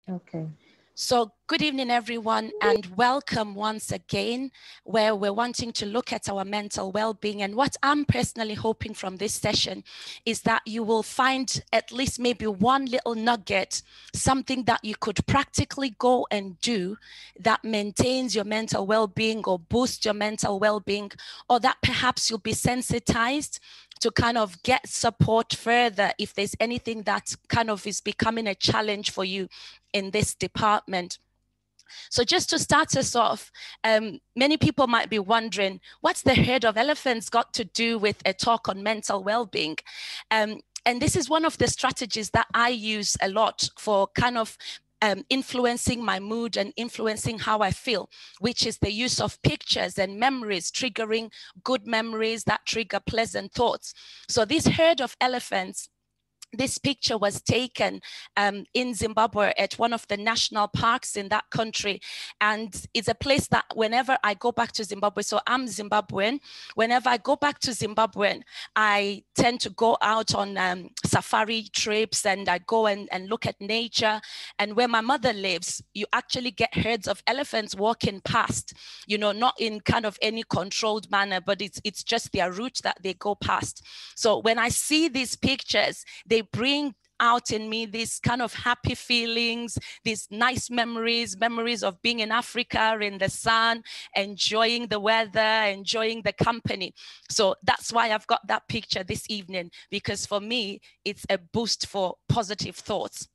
Okay. So good evening, everyone, and welcome once again, where we're wanting to look at our mental well-being. And what I'm personally hoping from this session is that you will find at least maybe one little nugget, something that you could practically go and do that maintains your mental well-being or boosts your mental well-being, or that perhaps you'll be sensitized to kind of get support further if there's anything that kind of is becoming a challenge for you in this department. So just to start us off, many people might be wondering, what's the herd of elephants got to do with a talk on mental well-being? And this is one of the strategies that I use a lot for kind of influencing my mood and influencing how I feel, which is the use of pictures and memories, triggering good memories that trigger pleasant thoughts. So this herd of elephants, this picture was taken in Zimbabwe at one of the national parks in that country. And it's a place that whenever I go back to Zimbabwe, so I'm Zimbabwean, whenever I go back to Zimbabwe, I tend to go out on safari trips, and I go and look at nature. And where my mother lives, you actually get herds of elephants walking past, you know, not in kind of any controlled manner, but it's just their route that they go past. So when I see these pictures, they bring out in me these kind of happy feelings, these nice memories of being in Africa in the sun, enjoying the weather, enjoying the company. So that's why I've got that picture this evening, because for me, it's a boost for positive thoughts.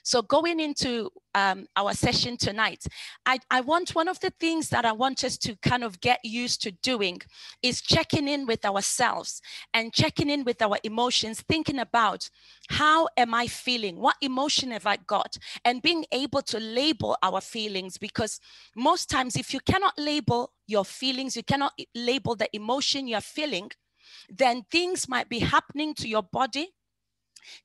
So going into our session tonight, I want, one of the things that I want us to kind of get used to doing is checking in with ourselves and checking in with our emotions, thinking about how am I feeling? What emotion have I got? And being able to label our feelings, because most times if you cannot label your feelings, you cannot label the emotion you're feeling, then things might be happening to your body.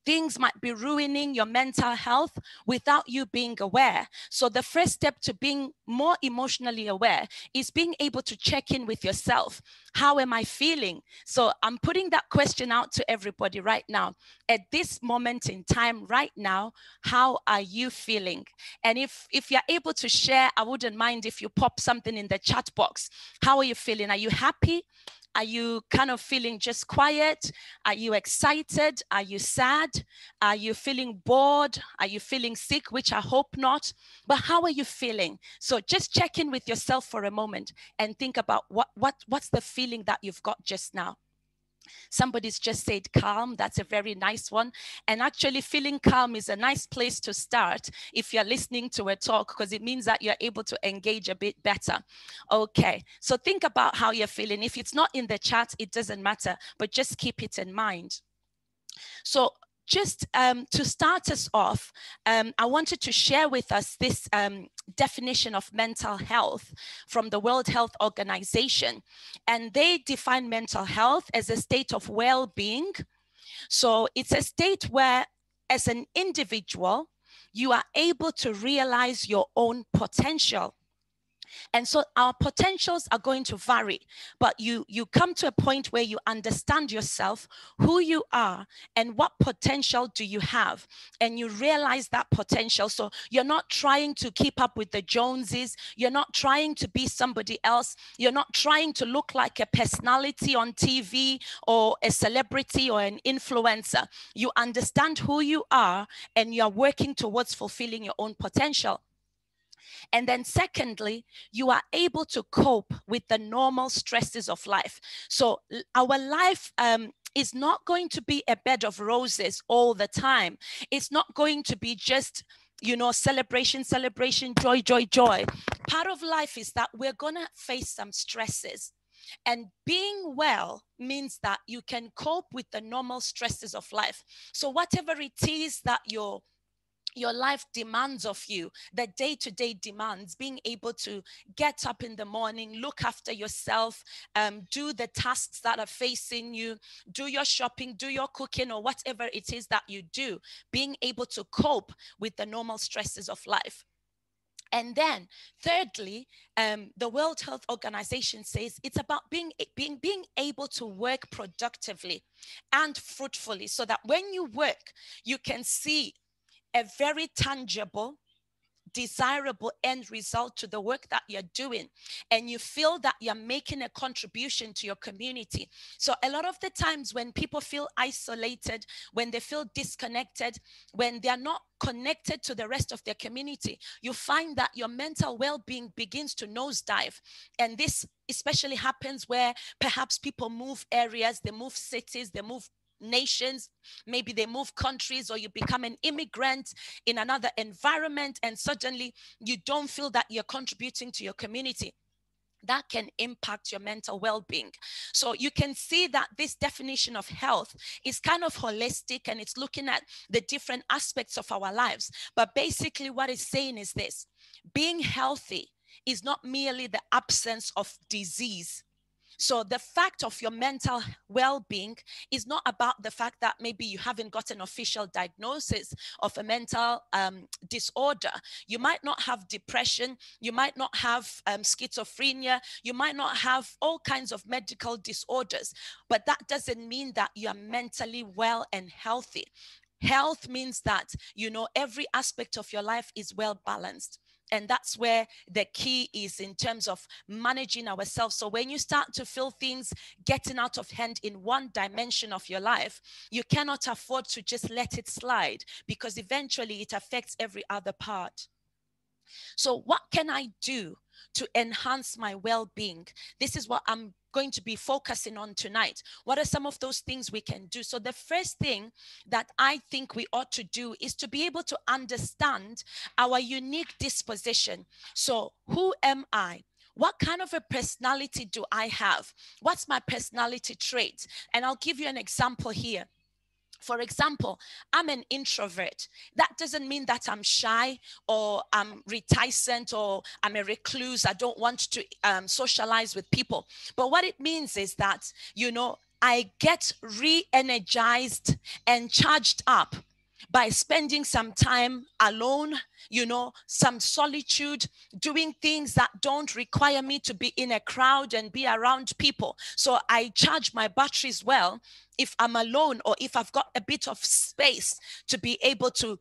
Things might be ruining your mental health without you being aware. So the first step to being more emotionally aware is being able to check in with yourself. How am I feeling? So I'm putting that question out to everybody right now. At this moment in time, right now, how are you feeling? And if you're able to share, I wouldn't mind if you pop something in the chat box. How are you feeling? Are you happy? Are you kind of feeling just quiet? Are you excited? Are you sad? Are you feeling bored? Are you feeling sick? Which I hope not. But how are you feeling? So just check in with yourself for a moment and think about what's the feeling that you've got just now. Somebody's just said calm. That's a very nice one. And actually, feeling calm is a nice place to start if you're listening to a talk, because it means that you're able to engage a bit better. Okay, so think about how you're feeling. If it's not in the chat, it doesn't matter, but just keep it in mind. So just to start us off, I wanted to share with us this definition of mental health from the World Health Organization. And they define mental health as a state of well-being. So it's a state where, as an individual, you are able to realize your own potential. And so our potentials are going to vary, but you come to a point where you understand yourself, who you are, and what potential do you have, and you realize that potential. So you're not trying to keep up with the Joneses, you're not trying to be somebody else, you're not trying to look like a personality on TV or a celebrity or an influencer. You understand who you are, and you're working towards fulfilling your own potential. And then secondly, you are able to cope with the normal stresses of life. So our life is not going to be a bed of roses all the time. It's not going to be just, you know, celebration, joy, joy, joy. Part of life is that we're going to face some stresses. And being well means that you can cope with the normal stresses of life. So whatever it is that your life demands of you, the day-to-day demands, being able to get up in the morning, look after yourself, do the tasks that are facing you, do your shopping, do your cooking, or whatever it is that you do, being able to cope with the normal stresses of life. And then thirdly, the World Health Organization says it's about being able to work productively and fruitfully, so that when you work, you can see a very tangible, desirable end result to the work that you're doing, and you feel that you're making a contribution to your community. So a lot of the times when people feel isolated, when they feel disconnected, when they're not connected to the rest of their community, you find that your mental well-being begins to nosedive. And this especially happens where perhaps people move areas, they move cities, they move nations, maybe they move countries, or you become an immigrant in another environment, and suddenly you don't feel that you're contributing to your community. That can impact your mental well-being. So you can see that this definition of health is kind of holistic, and it's looking at the different aspects of our lives. But basically what it's saying is this: being healthy is not merely the absence of disease. So the fact of your mental well-being is not about the fact that maybe you haven't got an official diagnosis of a mental disorder. You might not have depression, you might not have schizophrenia, you might not have all kinds of medical disorders, but that doesn't mean that you are mentally well and healthy. Health means that, every aspect of your life is well balanced. And that's where the key is in terms of managing ourselves. So when you start to feel things getting out of hand in one dimension of your life, you cannot afford to just let it slide, because eventually it affects every other part. So what can I do to enhance my well-being? This is what I'm going to be focusing on tonight. What are some of those things we can do? So the first thing that I think we ought to do is to be able to understand our unique disposition. So who am I? What kind of a personality do I have? What's my personality trait? And I'll give you an example here. For example, I'm an introvert. That doesn't mean that I'm shy or I'm reticent or I'm a recluse. I don't want to socialize with people. But what it means is that, I get re-energized and charged up by spending some time alone, some solitude, doing things that don't require me to be in a crowd and be around people. So I charge my batteries well if I'm alone, or if I've got a bit of space to be able to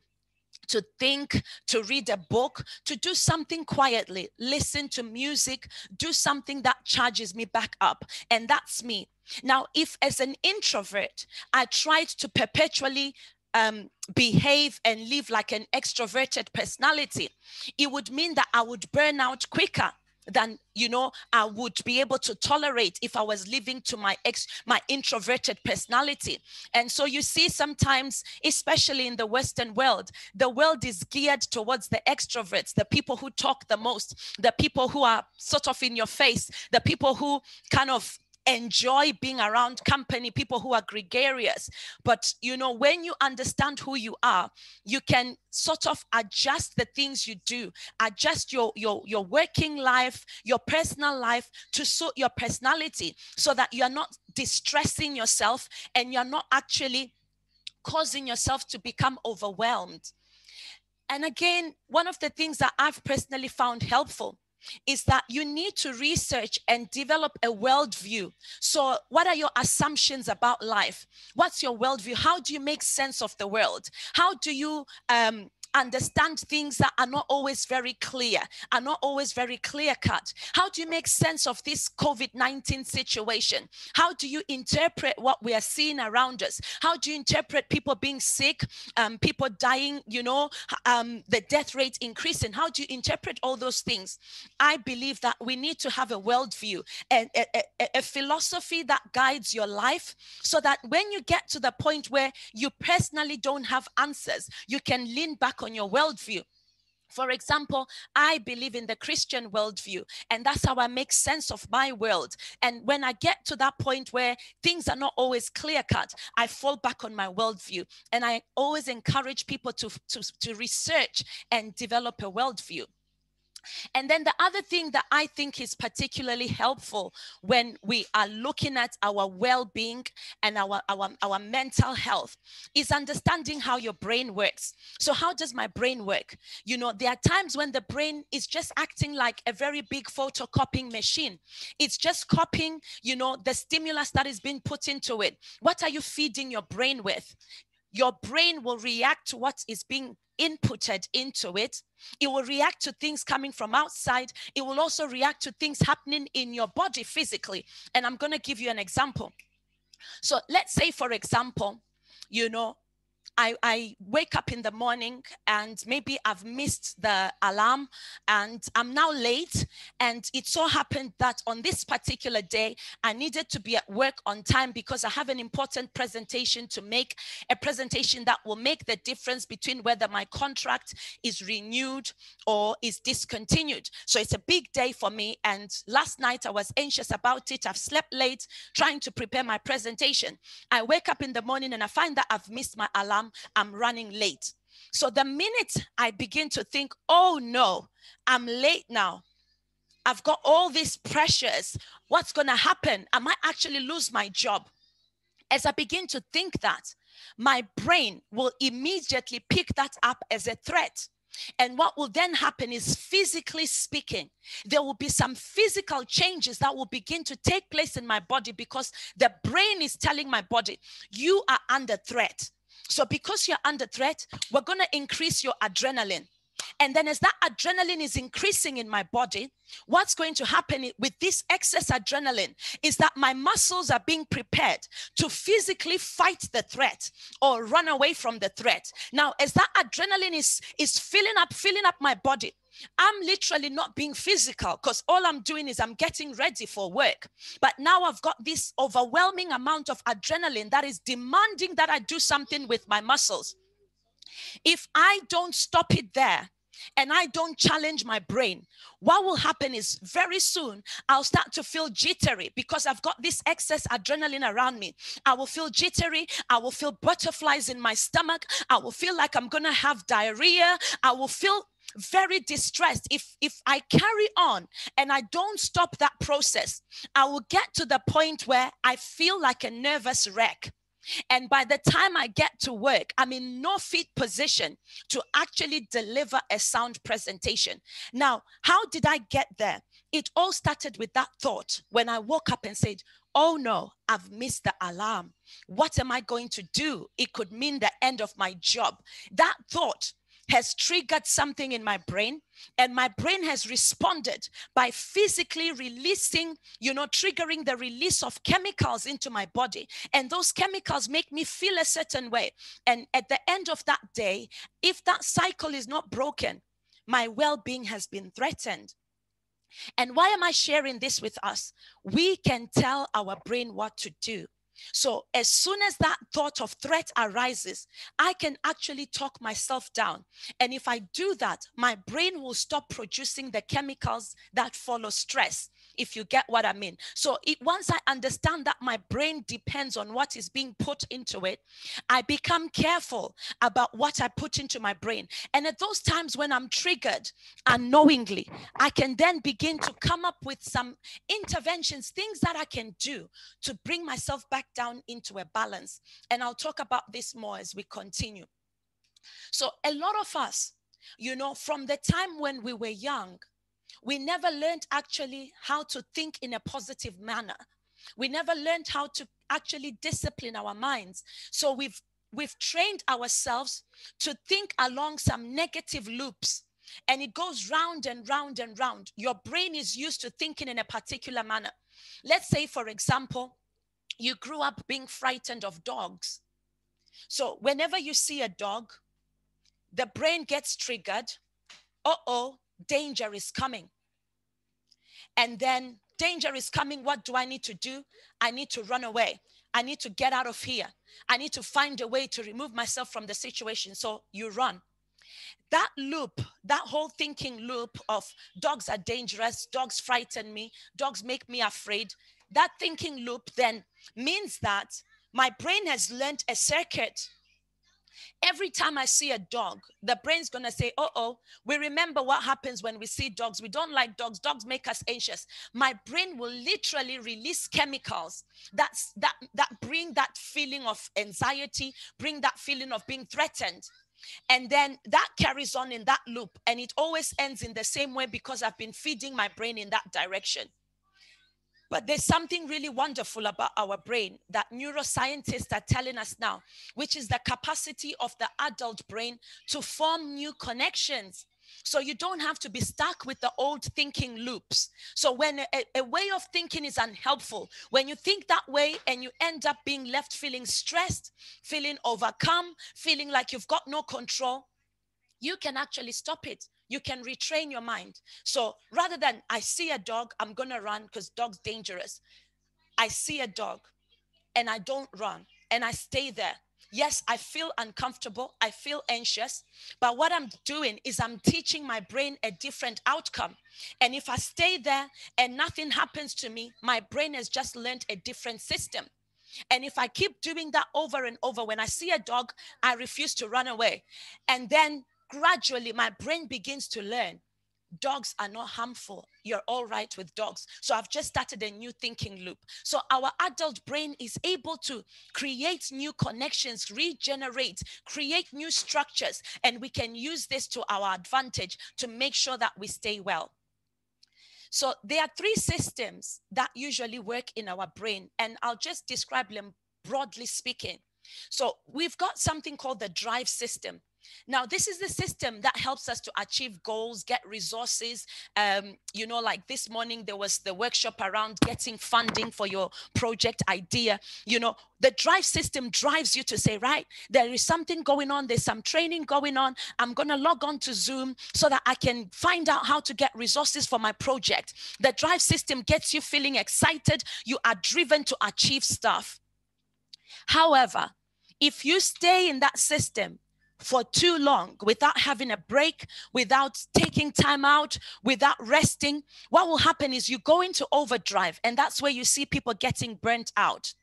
think, to read a book, to do something quietly, listen to music, do something that charges me back up. And that's me. Now, if as an introvert, I tried to perpetually behave and live like an extroverted personality, it would mean that I would burn out quicker than I would be able to tolerate if I was living to my introverted personality. And so you see, sometimes, especially in the Western world, the world is geared towards the extroverts, the people who talk the most, the people who are sort of in your face, the people who kind of enjoy being around company, people who are gregarious. But when you understand who you are, you can sort of adjust the things you do, adjust your working life, your personal life to suit your personality, so that you're not distressing yourself and you're not actually causing yourself to become overwhelmed. And again, one of the things that I've personally found helpful is that you need to research and develop a worldview. So what are your assumptions about life? What's your worldview? How do you make sense of the world? How do you understand things that are not always very clear, are not always very clear cut? How do you make sense of this COVID-19 situation? How do you interpret what we are seeing around us? How do you interpret people being sick, people dying, the death rate increasing? How do you interpret all those things? I believe that we need to have a worldview and a philosophy that guides your life, so that when you get to the point where you personally don't have answers, you can lean back on your worldview. For example, I believe in the Christian worldview, and that's how I make sense of my world. And when I get to that point where things are not always clear-cut, I fall back on my worldview. And I always encourage people to research and develop a worldview. And then the other thing that I think is particularly helpful when we are looking at our well-being and our mental health is understanding how your brain works. So how does my brain work? There are times when the brain is just acting like a very big photocopying machine. It's just copying, the stimulus that is being put into it. What are you feeding your brain with? your brain will react to what is being inputted into it. It will react to things coming from outside. It will also react to things happening in your body physically. And I'm going to give you an example. So let's say, for example, I wake up in the morning and maybe I've missed the alarm and I'm now late. And it so happened that on this particular day, I needed to be at work on time because I have an important presentation to make, a presentation that will make the difference between whether my contract is renewed or is discontinued. So it's a big day for me. And last night I was anxious about it. I've slept late trying to prepare my presentation. I wake up in the morning and I find that I've missed my alarm. I'm running late. So the minute I begin to think, oh no, I'm late now. I've got all these pressures. What's going to happen? I might actually lose my job. As I begin to think that, my brain will immediately pick that up as a threat. And what will then happen is, physically speaking, there will be some physical changes that will begin to take place in my body because the brain is telling my body, you are under threat. So because you're under threat, we're going to increase your adrenaline. And then as that adrenaline is increasing in my body, what's going to happen with this excess adrenaline is that my muscles are being prepared to physically fight the threat or run away from the threat. Now, as that adrenaline is filling up my body, I'm literally not being physical because all I'm doing is I'm getting ready for work. But now I've got this overwhelming amount of adrenaline that is demanding that I do something with my muscles. If I don't stop it there, and I don't challenge my brain, what will happen is very soon I'll start to feel jittery because I've got this excess adrenaline around me. I will feel jittery. I will feel butterflies in my stomach. I will feel like I'm going to have diarrhea. I will feel very distressed. If I carry on and I don't stop that process, I will get to the point where I feel like a nervous wreck. And by the time I get to work, I'm in no fit position to actually deliver a sound presentation. Now, how did I get there? It all started with that thought when I woke up and said, oh no, I've missed the alarm. What am I going to do? It could mean the end of my job. That thought has triggered something in my brain, and my brain has responded by physically releasing, triggering the release of chemicals into my body. And those chemicals make me feel a certain way. And at the end of that day, if that cycle is not broken, my well-being has been threatened. And why am I sharing this with us? We can tell our brain what to do. So as soon as that thought of threat arises, I can actually talk myself down. And if I do that, my brain will stop producing the chemicals that follow stress, if you get what I mean. So once I understand that my brain depends on what is being put into it, I become careful about what I put into my brain. And at those times when I'm triggered unknowingly, I can then begin to come up with some interventions, things that I can do to bring myself back down into a balance. And I'll talk about this more as we continue. So a lot of us, from the time when we were young, we never learned actually how to think in a positive manner. We never learned how to actually discipline our minds. So we've trained ourselves to think along some negative loops. And it goes round and round and round. Your brain is used to thinking in a particular manner. Let's say, for example, you grew up being frightened of dogs. So whenever you see a dog, the brain gets triggered. Uh-oh, danger is coming. And then danger is coming. What do I need to do? I need to run away. I need to get out of here. I need to find a way to remove myself from the situation. So you run. That loop, that whole thinking loop of dogs are dangerous, dogs frighten me, dogs make me afraid, that thinking loop then means that my brain has learned a circuit. Every time I see a dog, the brain's going to say, uh-oh, we remember what happens when we see dogs. We don't like dogs. Dogs make us anxious. My brain will literally release chemicals that bring that feeling of anxiety, bring that feeling of being threatened. And then that carries on in that loop. And it always ends in the same way because I've been feeding my brain in that direction. But there's something really wonderful about our brain that neuroscientists are telling us now, which is the capacity of the adult brain to form new connections. So you don't have to be stuck with the old thinking loops. So when a way of thinking is unhelpful, when you think that way and you end up being left feeling stressed, feeling overcome, feeling like you've got no control, you can actually stop it. You can retrain your mind. So rather than I see a dog, I'm going to run because dog's dangerous. I see a dog and I don't run and I stay there. Yes, I feel uncomfortable. I feel anxious. But what I'm doing is I'm teaching my brain a different outcome. And if I stay there and nothing happens to me, my brain has just learned a different system. And if I keep doing that over and over, when I see a dog, I refuse to run away. And then gradually my brain begins to learn dogs are not harmful. You're all right with dogs. So I've just started a new thinking loop. So our adult brain is able to create new connections, regenerate, create new structures, and we can use this to our advantage to make sure that we stay well. So there are three systems that usually work in our brain, and I'll just describe them broadly speaking. So we've got something called the drive system. Now, this is the system that helps us to achieve goals, get resources. You know, like this morning, there was the workshop around getting funding for your project idea. You know, the drive system drives you to say, right, there is something going on. There's some training going on. I'm going to log on to Zoom so that I can find out how to get resources for my project. The drive system gets you feeling excited. You are driven to achieve stuff. However, if you stay in that system for too long without having a break, without taking time out, without resting, what will happen is you go into overdrive, and that's where you see people getting burnt out.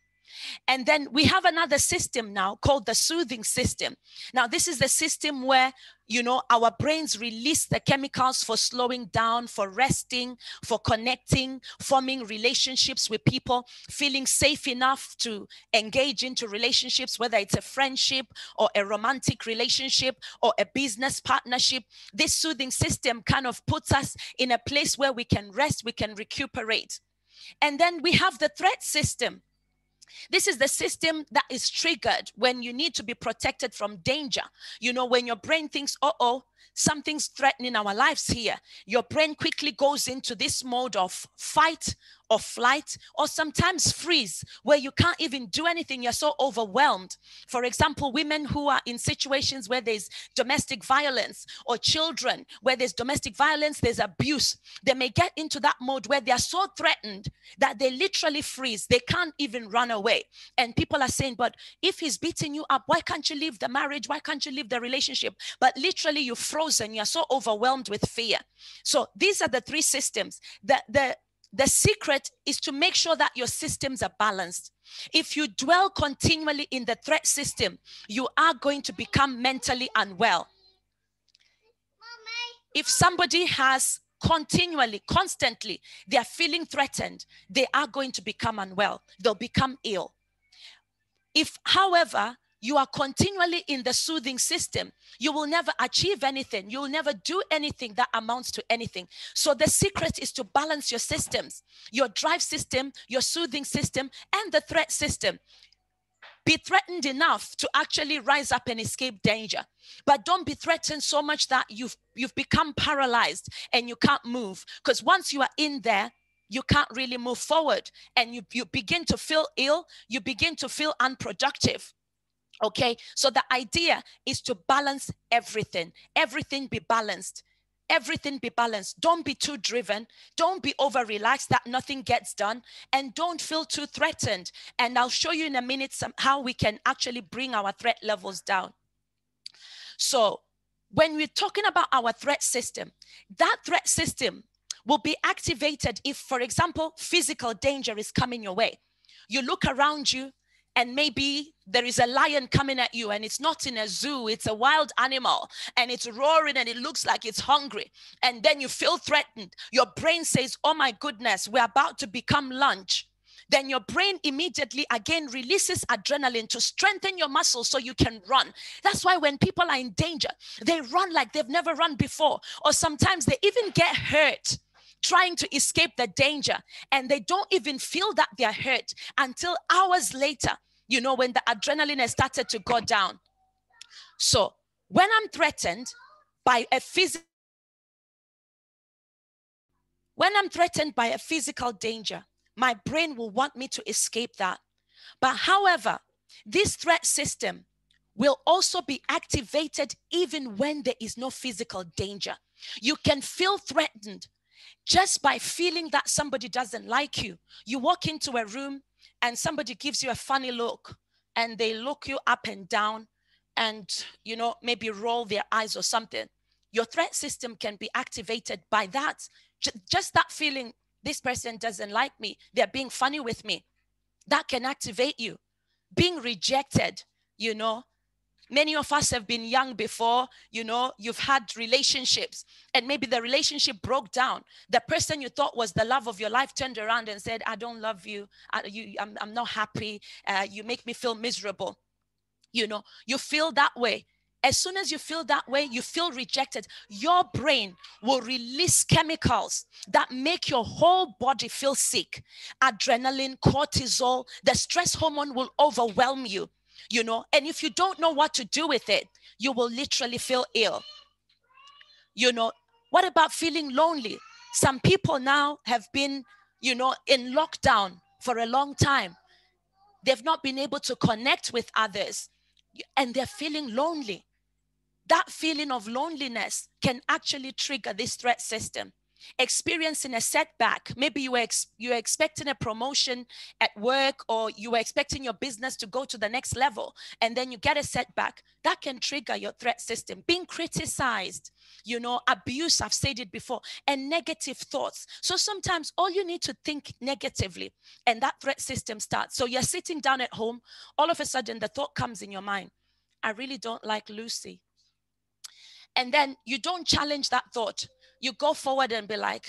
And then we have another system now called the soothing system. Now, this is the system where, you know, our brains release the chemicals for slowing down, for resting, for connecting, forming relationships with people, feeling safe enough to engage into relationships, whether it's a friendship or a romantic relationship or a business partnership. This soothing system kind of puts us in a place where we can rest, we can recuperate. And then we have the threat system. This is the system that is triggered when you need to be protected from danger. You know, when your brain thinks, uh-oh, something's threatening our lives here, your brain quickly goes into this mode of fight or flight, or sometimes freeze, where you can't even do anything. You're so overwhelmed. For example, women who are in situations where there's domestic violence, or children where there's domestic violence, there's abuse, they may get into that mode where they are so threatened that they literally freeze. They can't even run away. And people are saying, but if he's beating you up, why can't you leave the marriage? Why can't you leave the relationship? But literally you're frozen. You're so overwhelmed with fear. So these are the three systems. The secret is to make sure that your systems are balanced. If you dwell continually in the threat system, you are going to become mentally unwell. If somebody has continually, constantly, they are feeling threatened, they are going to become unwell. They'll become ill. If, however, you are continually in the soothing system, you will never achieve anything. You will never do anything that amounts to anything. So the secret is to balance your systems, your drive system, your soothing system, and the threat system. Be threatened enough to actually rise up and escape danger. But don't be threatened so much that you've become paralyzed and you can't move. Because once you are in there, you can't really move forward. And you begin to feel ill. You begin to feel unproductive. Okay, so the idea is to balance everything. Everything be balanced. Everything be balanced. Don't be too driven. Don't be over relaxed that nothing gets done. And don't feel too threatened. And I'll show you in a minute how we can actually bring our threat levels down. So when we're talking about our threat system, that threat system will be activated if, for example, physical danger is coming your way. You look around you, and maybe there is a lion coming at you, and it's not in a zoo, it's a wild animal, and it's roaring and it looks like it's hungry. And then you feel threatened. Your brain says, oh my goodness, we're about to become lunch. Then your brain immediately again releases adrenaline to strengthen your muscles so you can run. That's why when people are in danger, they run like they've never run before. Or sometimes they even get hurt. trying to escape the danger, and they don't even feel that they're hurt until hours later, you know, when the adrenaline has started to go down. So when I'm threatened by a physical danger, my brain will want me to escape that. But however, this threat system will also be activated even when there is no physical danger. You can feel threatened just by feeling that somebody doesn't like you. You walk into a room and somebody gives you a funny look, and they look you up and down and, you know, maybe roll their eyes or something. Your threat system can be activated by that. Just that feeling, this person doesn't like me, they're being funny with me, that can activate you. Being rejected, you know, many of us have been young before, you know, you've had relationships and maybe the relationship broke down. The person you thought was the love of your life turned around and said, I don't love you. I'm not happy. You make me feel miserable. You know, you feel that way. As soon as you feel that way, you feel rejected, your brain will release chemicals that make your whole body feel sick. Adrenaline, cortisol, the stress hormone will overwhelm you, you know, and if you don't know what to do with it, you will literally feel ill. You know, what about feeling lonely? Some people now have been, you know, in lockdown for a long time. They've not been able to connect with others and they're feeling lonely. That feeling of loneliness can actually trigger this threat system. Experiencing a setback, maybe you were expecting a promotion at work, or you were expecting your business to go to the next level, and then you get a setback, that can trigger your threat system. Being criticized, you know, abuse, I've said it before, and negative thoughts. So sometimes all you need to think negatively and that threat system starts. So you're sitting down at home, all of a sudden the thought comes in your mind, I really don't like Lucy. And then you don't challenge that thought. You go forward and be like,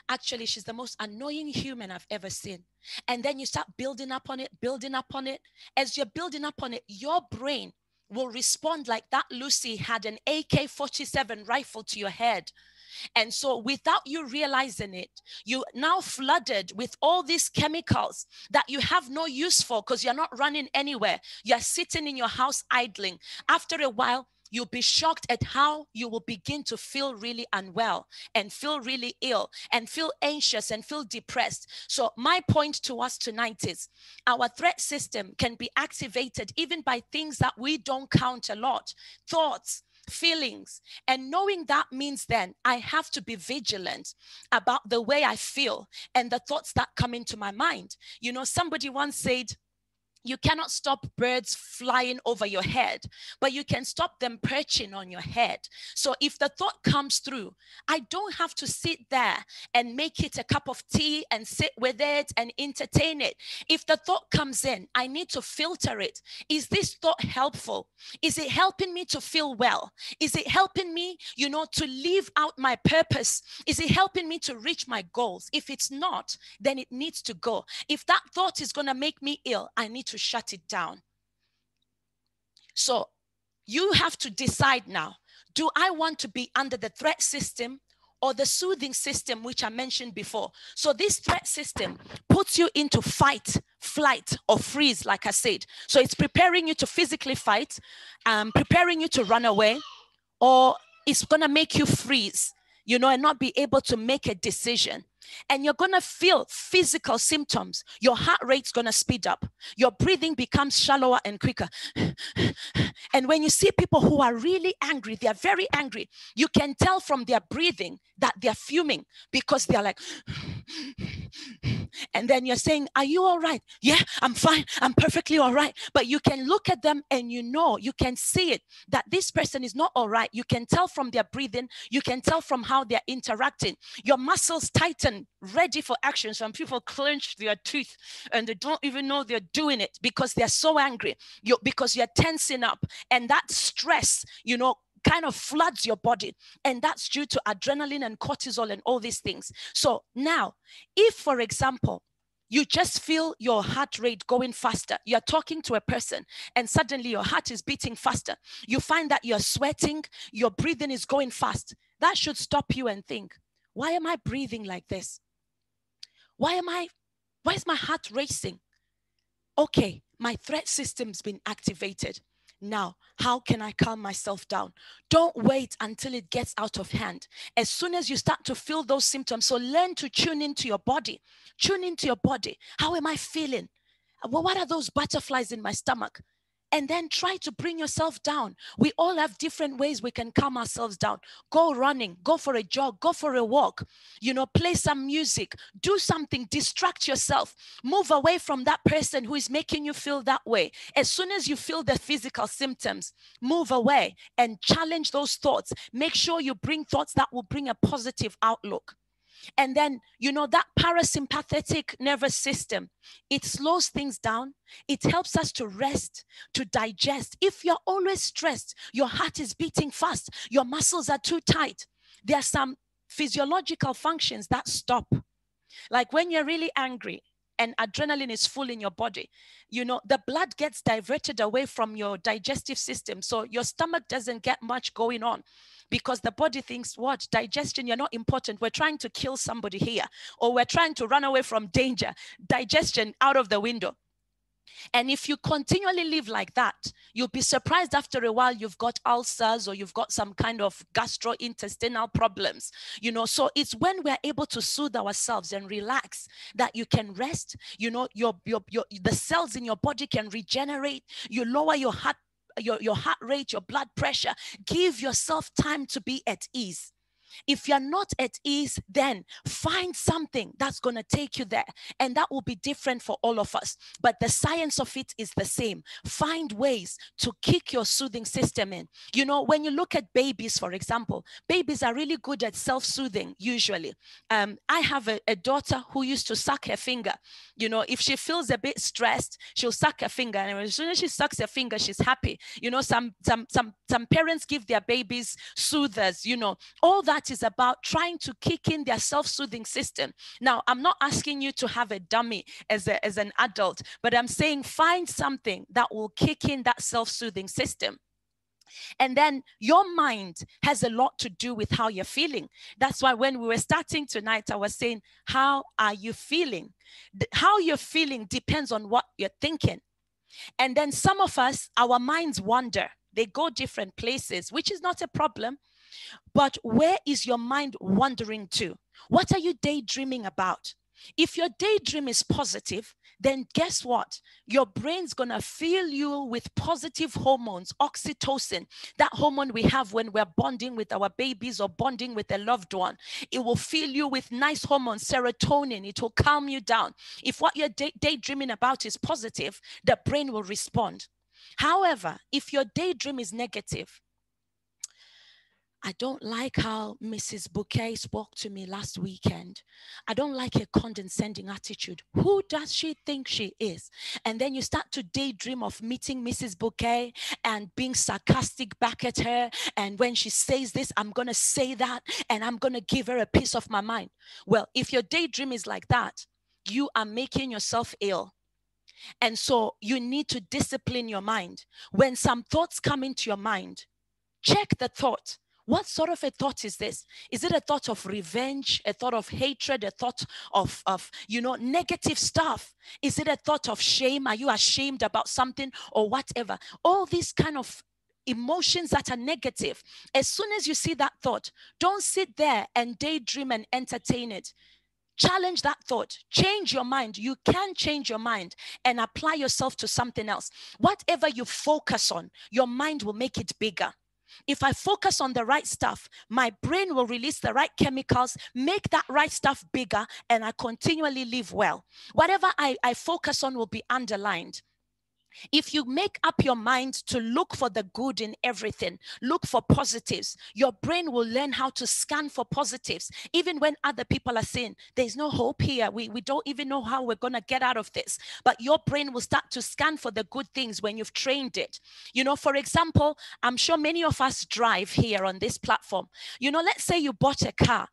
actually, she's the most annoying human I've ever seen. And then you start building up on it, building up on it. As you're building up on it, your brain will respond like that Lucy had an AK-47 rifle to your head. And so without you realizing it, you now flooded with all these chemicals that you have no use for because you're not running anywhere. You're sitting in your house idling. After a while, you'll be shocked at how you will begin to feel really unwell and feel really ill and feel anxious and feel depressed. So my point to us tonight is our threat system can be activated even by things that we don't count a lot. Thoughts, feelings, and knowing that means then I have to be vigilant about the way I feel and the thoughts that come into my mind. You know, somebody once said, you cannot stop birds flying over your head, but you can stop them perching on your head. So if the thought comes through, I don't have to sit there and make it a cup of tea and sit with it and entertain it. If the thought comes in, I need to filter it. Is this thought helpful? Is it helping me to feel well? Is it helping me, you know, to live out my purpose? Is it helping me to reach my goals? If it's not, then it needs to go. If that thought is going to make me ill, I need to shut it down. So you have to decide now, do I want to be under the threat system or the soothing system, which I mentioned before? So this threat system puts you into fight, flight, or freeze, like I said. So it's preparing you to physically fight, preparing you to run away, or it's going to make you freeze, you know, and not be able to make a decision. And you're going to feel physical symptoms. Your heart rate's going to speed up. Your breathing becomes shallower and quicker. And when you see people who are really angry, they're very angry, you can tell from their breathing that they're fuming because they're like, and then you're saying, are you all right? Yeah, I'm fine. I'm perfectly all right. But you can look at them and you know, you can see it, that this person is not all right. You can tell from their breathing. You can tell from how they're interacting. Your muscles tighten, ready for action. Some people clench their teeth and they don't even know they're doing it because they're so angry. Because you're tensing up, and that stress, you know, kind of floods your body, and that's due to adrenaline and cortisol and all these things. So now, if, for example, you just feel your heart rate going faster, you're talking to a person and suddenly your heart is beating faster, you find that you're sweating, your breathing is going fast, that should stop you and think, Why am I breathing like this? Why is my heart racing? Okay, my threat system's been activated. Now, how can I calm myself down? Don't wait until it gets out of hand. As soon as you start to feel those symptoms, so learn to tune into your body. Tune into your body. How am I feeling? Well, what are those butterflies in my stomach? And then try to bring yourself down. We all have different ways we can calm ourselves down. Go running, go for a jog, go for a walk, play some music, do something, distract yourself, move away from that person who is making you feel that way. As soon as you feel the physical symptoms, move away and challenge those thoughts. Make sure you bring thoughts that will bring a positive outlook. And then, that parasympathetic nervous system, it slows things down. It helps us to rest, to digest. If you're always stressed, your heart is beating fast, your muscles are too tight, there are some physiological functions that stop. Like when you're really angry and adrenaline is full in your body, the blood gets diverted away from your digestive system. So your stomach doesn't get much going on. Because the body thinks, what? Digestion, you're not important. We're trying to kill somebody here. Or we're trying to run away from danger. Digestion out of the window. And if you continually live like that, you'll be surprised after a while you've got ulcers or you've got some kind of gastrointestinal problems. So it's when we're able to soothe ourselves and relax that you can rest. The cells in your body can regenerate. You lower your heart rate, your blood pressure. Give yourself time to be at ease. If you're not at ease, then find something that's going to take you there. And that will be different for all of us. But the science of it is the same. Find ways to kick your soothing system in. When you look at babies, for example, babies are really good at self-soothing, usually. I have a daughter who used to suck her finger. If she feels a bit stressed, she'll suck her finger. And as soon as she sucks her finger, she's happy. Some parents give their babies soothers, all that is about trying to kick in their self-soothing system. Now, I'm not asking you to have a dummy as an adult, but I'm saying find something that will kick in that self-soothing system. And then your mind has a lot to do with how you're feeling. That's why when we were starting tonight, I was saying, how are you feeling? How you're feeling depends on what you're thinking. And then some of us, our minds wander. They go different places, which is not a problem. But where is your mind wandering to? What are you daydreaming about? If your daydream is positive, then guess what? Your brain's going to fill you with positive hormones, oxytocin, that hormone we have when we're bonding with our babies or bonding with a loved one. It will fill you with nice hormones, serotonin. It will calm you down. If what you're daydreaming about is positive, the brain will respond. However, if your daydream is negative, I don't like how Mrs. Bouquet spoke to me last weekend. I don't like her condescending attitude. Who does she think she is? And then you start to daydream of meeting Mrs. Bouquet and being sarcastic back at her. And when she says this, I'm going to say that, and I'm going to give her a piece of my mind. Well, if your daydream is like that, you are making yourself ill. And so you need to discipline your mind. When some thoughts come into your mind, check the thought. What sort of a thought is this? Is it a thought of revenge, a thought of hatred, a thought of negative stuff? Is it a thought of shame? Are you ashamed about something or whatever? All these kind of emotions that are negative. As soon as you see that thought, don't sit there and daydream and entertain it. Challenge that thought. Change your mind. You can change your mind and apply yourself to something else. Whatever you focus on, your mind will make it bigger. If I focus on the right stuff, my brain will release the right chemicals, make that right stuff bigger, and I continually live well. Whatever I focus on will be underlined. If you make up your mind to look for the good in everything, look for positives, your brain will learn how to scan for positives. Even when other people are saying, there's no hope here, we don't even know how we're going to get out of this. But your brain will start to scan for the good things when you've trained it. For example, I'm sure many of us drive here on this platform. Let's say you bought a car.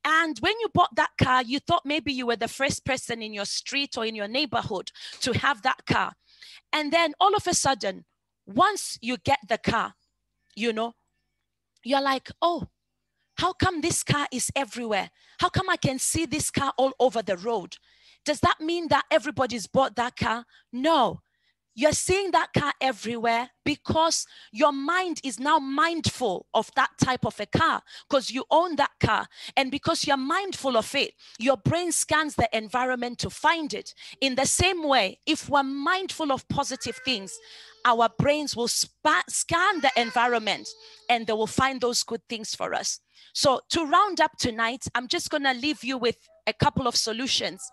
And when you bought that car, you thought maybe you were the first person in your street or in your neighborhood to have that car. And then all of a sudden, once you get the car, you're like, oh, How come this car is everywhere? How come I can see this car all over the road? Does that mean that everybody's bought that car? No. You're seeing that car everywhere because your mind is now mindful of that type of a car because you own that car. And because you're mindful of it, your brain scans the environment to find it. In the same way, if we're mindful of positive things, our brains will scan the environment and they will find those good things for us. So to round up tonight, I'm just going to leave you with a couple of solutions.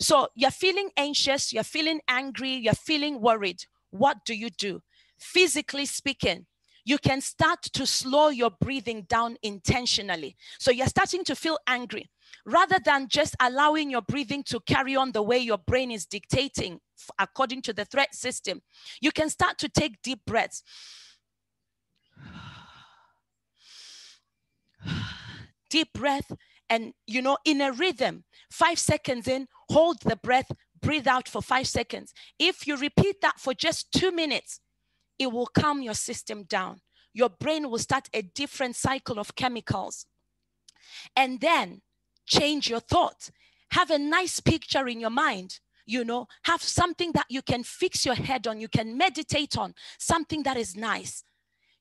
So you're feeling anxious, you're feeling angry, you're feeling worried. What do? Physically speaking, you can start to slow your breathing down intentionally. So you're starting to feel angry. Rather than just allowing your breathing to carry on the way your brain is dictating according to the threat system, you can start to take deep breaths. Deep breath, and in a rhythm, 5 seconds in, hold the breath, breathe out for 5 seconds. If you repeat that for just 2 minutes, it will calm your system down. Your brain will start a different cycle of chemicals. And then change your thoughts. Have a nice picture in your mind. Have something that you can fix your head on, you can meditate on, something that is nice.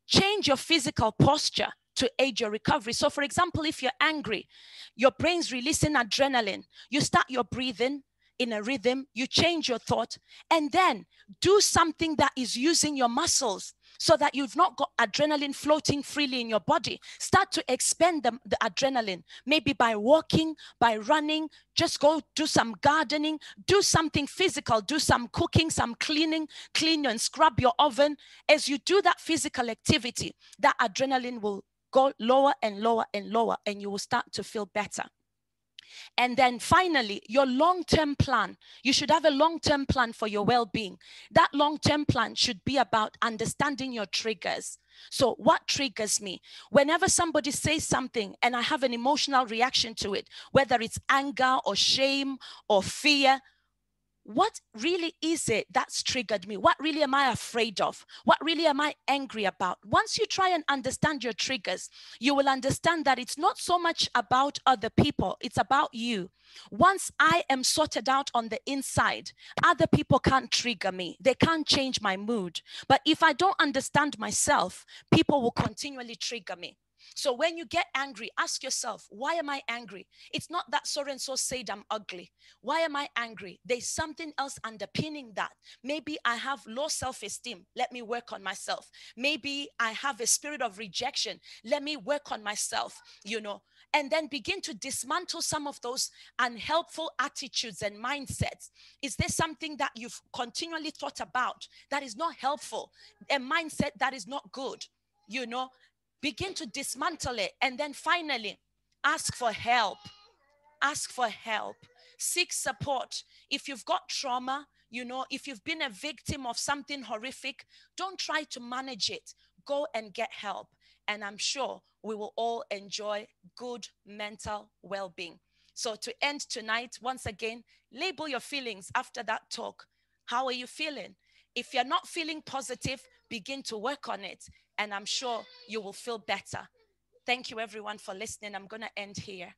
Change your physical posture to aid your recovery. So for example, if you're angry, your brain's releasing adrenaline. You start your breathing in a rhythm, you change your thought, and then do something that is using your muscles so that you've not got adrenaline floating freely in your body. Start to expend the adrenaline, maybe by walking, by running. Just go do some gardening, do something physical, do some cooking, some cleaning, clean and scrub your oven. As you do that physical activity, that adrenaline will go lower and lower and lower, and you will start to feel better. And then finally, your long-term plan. You should have a long-term plan for your well-being. That long-term plan should be about understanding your triggers. So what triggers me? Whenever somebody says something and I have an emotional reaction to it, whether it's anger or shame or fear, what really is it that's triggered me? What really am I afraid of? What really am I angry about? Once you try and understand your triggers, you will understand that it's not so much about other people, it's about you. Once I am sorted out on the inside, other people can't trigger me. They can't change my mood. But if I don't understand myself, people will continually trigger me. So when you get angry, ask yourself, why am I angry? It's not that so and so said I'm ugly. Why am I angry? There's something else underpinning that. Maybe I have low self-esteem. Let me work on myself. Maybe I have a spirit of rejection. Let me work on myself, and then begin to dismantle some of those unhelpful attitudes and mindsets. Is there something that you've continually thought about that is not helpful? A mindset that is not good, Begin to dismantle it. And then finally, ask for help. Ask for help. Seek support. If you've got trauma, if you've been a victim of something horrific, don't try to manage it. Go and get help. And I'm sure we will all enjoy good mental well-being. So to end tonight, once again, label your feelings after that talk. How are you feeling? If you're not feeling positive, begin to work on it. And I'm sure you will feel better. Thank you, everyone, for listening. I'm going to end here.